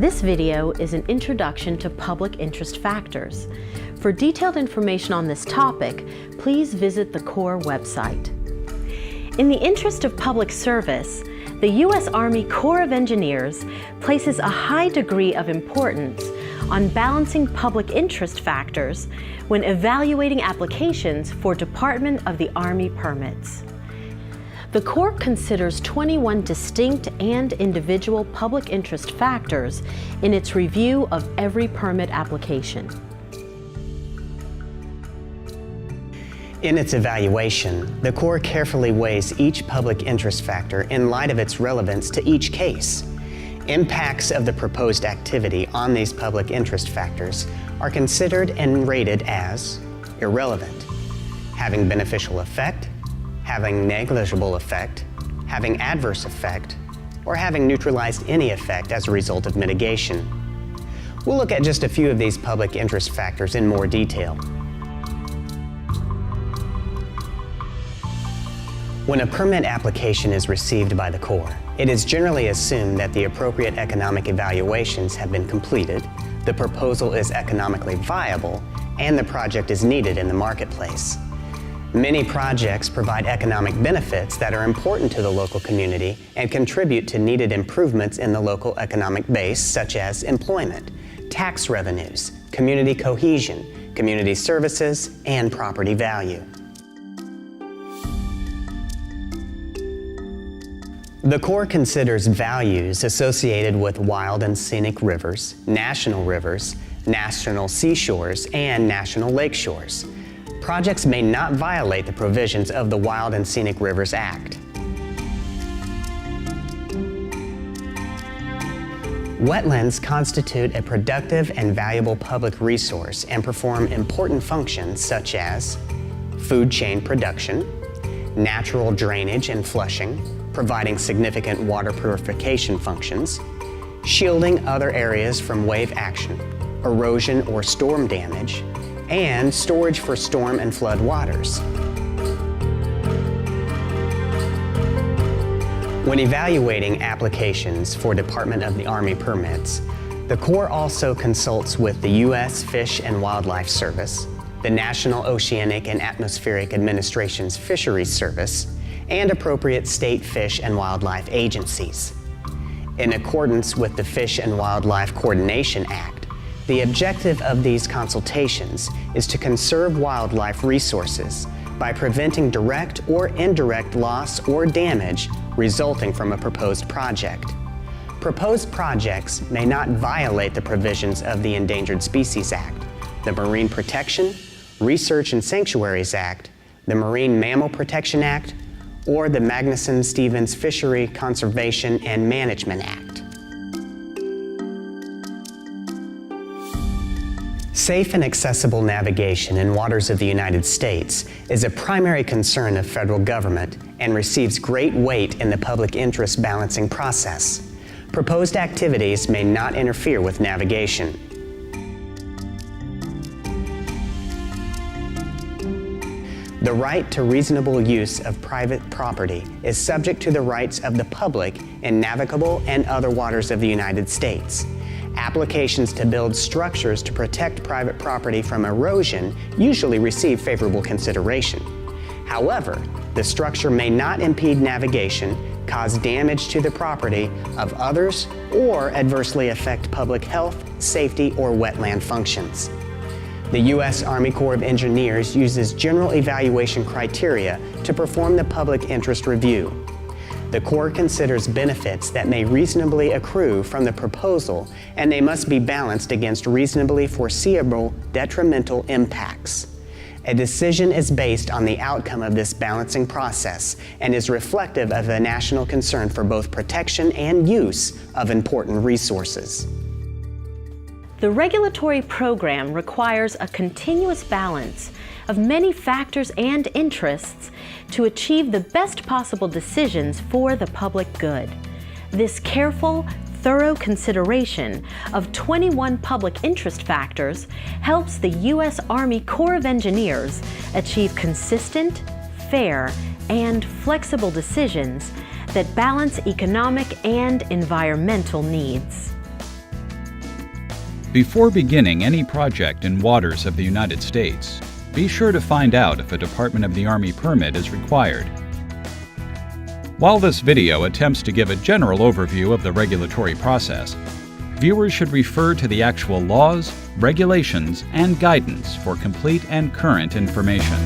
This video is an introduction to public interest factors. For detailed information on this topic, please visit the Corps website. In the interest of public service, the U.S. Army Corps of Engineers places a high degree of importance on balancing public interest factors when evaluating applications for Department of the Army permits. The Corps considers 21 distinct and individual public interest factors in its review of every permit application. In its evaluation, the Corps carefully weighs each public interest factor in light of its relevance to each case. Impacts of the proposed activity on these public interest factors are considered and rated as irrelevant, having beneficial effect, having negligible effect, having adverse effect, or having neutralized any effect as a result of mitigation. We'll look at just a few of these public interest factors in more detail. When a permit application is received by the Corps, it is generally assumed that the appropriate economic evaluations have been completed, the proposal is economically viable, and the project is needed in the marketplace. Many projects provide economic benefits that are important to the local community and contribute to needed improvements in the local economic base, such as employment, tax revenues, community cohesion, community services, and property value. The Corps considers values associated with wild and scenic rivers, national seashores, and national lake shores. Projects may not violate the provisions of the Wild and Scenic Rivers Act. Wetlands constitute a productive and valuable public resource and perform important functions such as food chain production, natural drainage and flushing, providing significant water purification functions, shielding other areas from wave action, erosion or storm damage, and storage for storm and flood waters. When evaluating applications for Department of the Army permits, the Corps also consults with the U.S. Fish and Wildlife Service, the National Oceanic and Atmospheric Administration's Fisheries Service, and appropriate state fish and wildlife agencies. In accordance with the Fish and Wildlife Coordination Act, the objective of these consultations is to conserve wildlife resources by preventing direct or indirect loss or damage resulting from a proposed project. Proposed projects may not violate the provisions of the Endangered Species Act, the Marine Protection, Research and Sanctuaries Act, the Marine Mammal Protection Act, or the Magnuson-Stevens Fishery Conservation and Management Act. Safe and accessible navigation in waters of the United States is a primary concern of federal government and receives great weight in the public interest balancing process. Proposed activities may not interfere with navigation. The right to reasonable use of private property is subject to the rights of the public in navigable and other waters of the United States. Applications to build structures to protect private property from erosion usually receive favorable consideration. However, the structure may not impede navigation, cause damage to the property of others, or adversely affect public health, safety, or wetland functions. The U.S. Army Corps of Engineers uses general evaluation criteria to perform the public interest review. The Corps considers benefits that may reasonably accrue from the proposal, and they must be balanced against reasonably foreseeable detrimental impacts. A decision is based on the outcome of this balancing process and is reflective of a national concern for both protection and use of important resources. The regulatory program requires a continuous balance of many factors and interests to achieve the best possible decisions for the public good. This careful, thorough consideration of 21 public interest factors helps the U.S. Army Corps of Engineers achieve consistent, fair, and flexible decisions that balance economic and environmental needs. Before beginning any project in waters of the United States, be sure to find out if a Department of the Army permit is required. While this video attempts to give a general overview of the regulatory process, viewers should refer to the actual laws, regulations, and guidance for complete and current information.